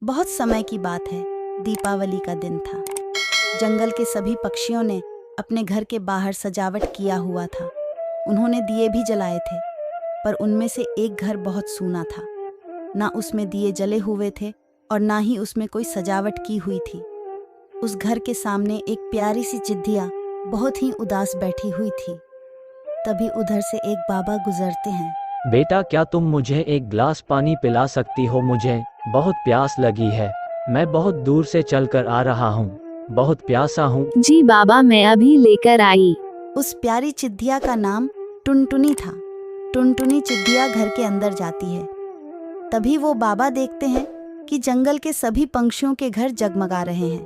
बहुत समय की बात है। दीपावली का दिन था। जंगल के सभी पक्षियों ने अपने घर के बाहर सजावट किया हुआ था। उन्होंने दिए भी जलाए थे, पर उनमें से एक घर बहुत सूना था। ना उसमें दिए जले हुए थे और ना ही उसमें कोई सजावट की हुई थी। उस घर के सामने एक प्यारी सी चिट्ठिया बहुत ही उदास बैठी हुई थी। तभी उधर से एक बाबा गुजरते हैं। बेटा, क्या तुम मुझे एक गिलास पानी पिला सकती हो? मुझे बहुत प्यास लगी है। मैं बहुत दूर से चलकर आ रहा हूँ, बहुत प्यासा हूँ। जी बाबा, मैं अभी लेकर आई। उस प्यारी चिट्ठिया का नाम टुनटुनी था। टुनटुनी चिट्ठिया घर के अंदर जाती है। तभी वो बाबा देखते हैं कि जंगल के सभी पंछियों के घर जगमगा रहे हैं,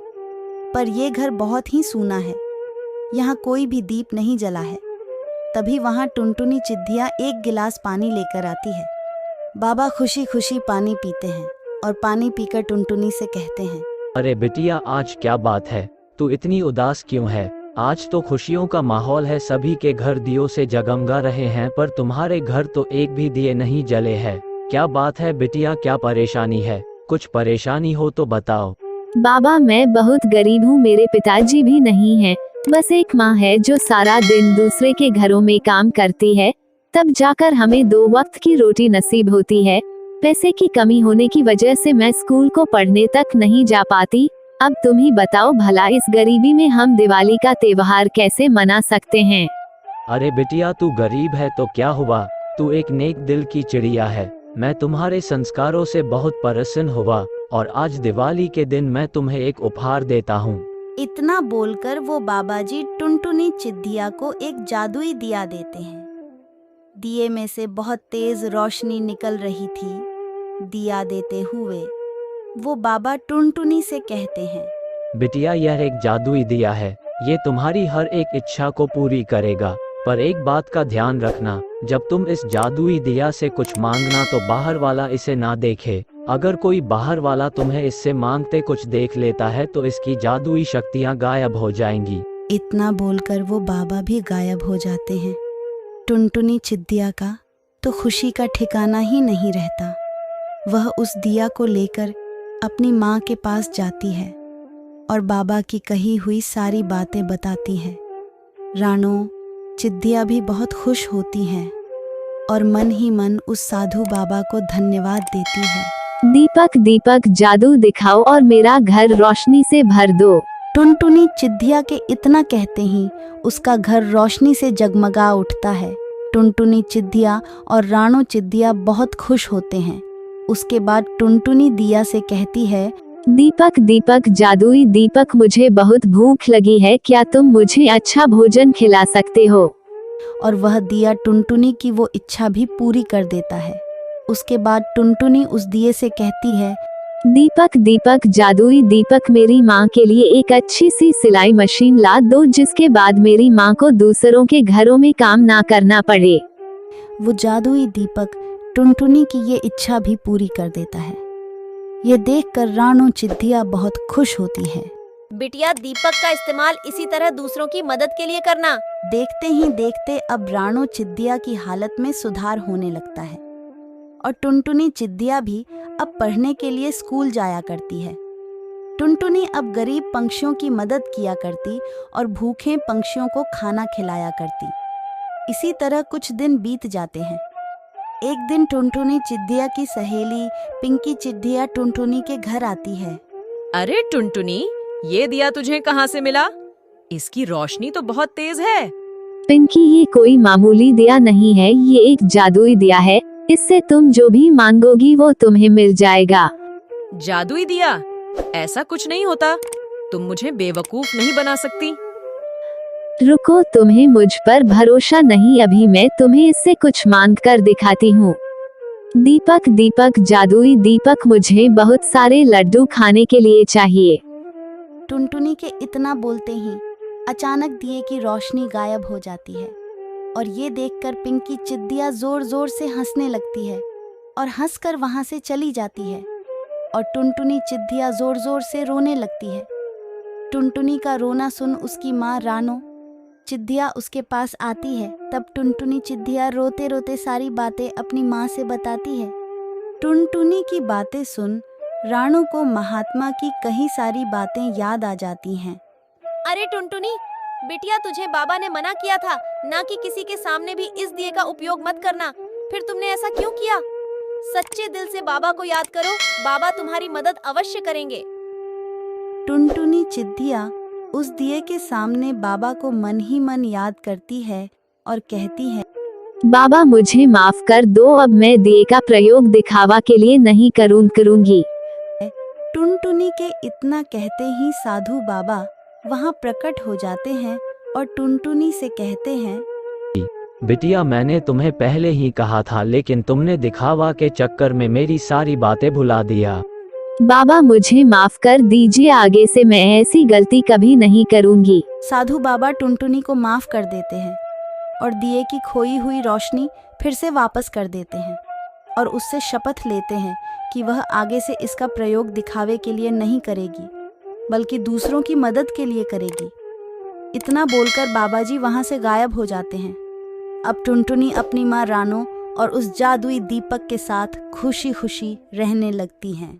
पर ये घर बहुत ही सूना है। यहाँ कोई भी दीप नहीं जला है। तभी वहाँ टुनटुनी चिट्ठिया एक गिलास पानी लेकर आती है। बाबा खुशी खुशी पानी पीते हैं और पानी पीकर टुनटुनी से कहते हैं, अरे बिटिया, आज क्या बात है? तू इतनी उदास क्यों है? आज तो खुशियों का माहौल है, सभी के घर दियों से जगमगा रहे हैं, पर तुम्हारे घर तो एक भी दिए नहीं जले हैं। क्या बात है बिटिया, क्या परेशानी है? कुछ परेशानी हो तो बताओ। बाबा, मैं बहुत गरीब हूँ, मेरे पिताजी भी नहीं हैं। बस एक माँ है जो सारा दिन दूसरे के घरों में काम करती है, तब जाकर हमें 2 वक्त की रोटी नसीब होती है। पैसे की कमी होने की वजह से मैं स्कूल को पढ़ने तक नहीं जा पाती। अब तुम ही बताओ भला, इस गरीबी में हम दिवाली का त्योहार कैसे मना सकते हैं? अरे बिटिया, तू गरीब है तो क्या हुआ? तू एक नेक दिल की चिड़िया है। मैं तुम्हारे संस्कारों से बहुत प्रसन्न हुआ और आज दिवाली के दिन मैं तुम्हें एक उपहार देता हूँ। इतना बोलकर वो बाबा जी टुनटुनी चिट्ठिया को एक जादुई दिया देते हैं। दिए में से बहुत तेज रोशनी निकल रही थी। दिया देते हुए वो बाबा टुनटुनी से कहते हैं, बिटिया, यह एक जादुई दिया है। ये तुम्हारी हर एक इच्छा को पूरी करेगा। पर एक बात का ध्यान रखना, जब तुम इस जादुई दिया से कुछ मांगना तो बाहर वाला इसे ना देखे। अगर कोई बाहर वाला तुम्हें इससे मांगते कुछ देख लेता है तो इसकी जादुई शक्तियाँ गायब हो जाएंगी। इतना बोलकर वो बाबा भी गायब हो जाते हैं। टुनटुनी चिट्ठिया का तो खुशी का ठिकाना ही नहीं रहता। वह उस दिया को लेकर अपनी माँ के पास जाती है और बाबा की कही हुई सारी बातें बताती है। रानो चिट्ठिया भी बहुत खुश होती हैं और मन ही मन उस साधु बाबा को धन्यवाद देती है। दीपक दीपक, जादू दिखाओ और मेरा घर रोशनी से भर दो। टुनटुनी चिट्ठिया के इतना कहते ही उसका घर रोशनी से जगमगा उठता है। टुनटुनी चिट्ठिया और रानो चिट्ठिया बहुत खुश होते हैं। उसके बाद टुनटुनी दिया से कहती है, दीपक दीपक, जादुई दीपक, मुझे बहुत भूख लगी है, क्या तुम मुझे अच्छा भोजन खिला सकते हो? और वह दिया टुनटुनी की वो इच्छा भी पूरी कर देता है। उसके बाद टुनटुनी उस दिए से कहती है, दीपक दीपक, जादुई दीपक, मेरी माँ के लिए एक अच्छी सी सिलाई मशीन ला दो, जिसके बाद मेरी माँ को दूसरों के घरों में काम ना करना पड़े। वो जादुई दीपक टुनटुनी की ये इच्छा भी पूरी कर देता है। ये देखकर रानो चिट्ठिया बहुत खुश होती है। बिटिया, दीपक का इस्तेमाल इसी तरह दूसरों की मदद के लिए करना। देखते ही देखते अब रानो चिट्ठिया की हालत में सुधार होने लगता है और टुनटुनी चिट्ठिया भी अब पढ़ने के लिए स्कूल जाया करती है। टुनटुनी अब गरीब पंछियों की मदद किया करती और भूखे पंछियों को खाना खिलाया करती। इसी तरह कुछ दिन बीत जाते हैं। एक दिन टुनटुनी चिट्ठिया की सहेली पिंकी चिट्ठिया टुनटुनी के घर आती है। अरे टुनटुनी, ये दिया तुझे कहाँ से मिला? इसकी रोशनी तो बहुत तेज है। पिंकी, ये कोई मामूली दिया नहीं है, ये एक जादुई दिया है। इससे तुम जो भी मांगोगी वो तुम्हें मिल जाएगा। जादुई दिया? ऐसा कुछ नहीं होता। तुम मुझे बेवकूफ नहीं बना सकती। रुको, तुम्हें मुझ पर भरोसा नहीं, अभी मैं तुम्हें इससे कुछ मांग कर दिखाती हूँ। दीपक दीपक, जादुई दीपक, मुझे बहुत सारे लड्डू खाने के लिए चाहिए। टुनटुनी के इतना बोलते ही अचानक दिए की रोशनी गायब हो जाती है और ये देखकर पिंकी चिट्ठिया जोर जोर से हंसने लगती है और हंसकर वहाँ से चली जाती है और टुनटुनी चिट्ठिया जोर जोर से रोने लगती है। टुनटुनी का रोना सुन उसकी माँ रानो चिट्ठिया उसके पास आती है। तब टुनटुनी चिट्ठिया रोते रोते सारी बातें अपनी माँ से बताती है। टुनटुनी की बातें सुन रानू को महात्मा की कई सारी बातें याद आ जाती हैं। अरे टुनटुनी, बिटिया तुझे बाबा ने मना किया था ना कि किसी के सामने भी इस दिए का उपयोग मत करना। फिर तुमने ऐसा क्यों किया? सच्चे दिल से बाबा को याद करो, बाबा तुम्हारी मदद अवश्य करेंगे। टुनटुनी चिद्दिया उस दिए के सामने बाबा को मन ही मन याद करती है और कहती है, बाबा मुझे माफ कर दो, अब मैं दिए का प्रयोग दिखावा के लिए नहीं करूंगी। टुनटुनी के इतना कहते ही साधु बाबा वहाँ प्रकट हो जाते हैं और टुनटुनी से कहते हैं, बिटिया मैंने तुम्हें पहले ही कहा था, लेकिन तुमने दिखावा के चक्कर में मेरी सारी बातें भुला दिया। बाबा मुझे माफ कर दीजिए, आगे से मैं ऐसी गलती कभी नहीं करूंगी। साधु बाबा टुनटुनी को माफ कर देते हैं और दिए की खोई हुई रोशनी फिर से वापस कर देते हैं और उससे शपथ लेते हैं कि वह आगे से इसका प्रयोग दिखावे के लिए नहीं करेगी, बल्कि दूसरों की मदद के लिए करेगी। इतना बोलकर बाबा जी वहाँ से गायब हो जाते हैं। अब टुनटुनी अपनी माँ रानो और उस जादुई दीपक के साथ खुशी खुशी रहने लगती हैं।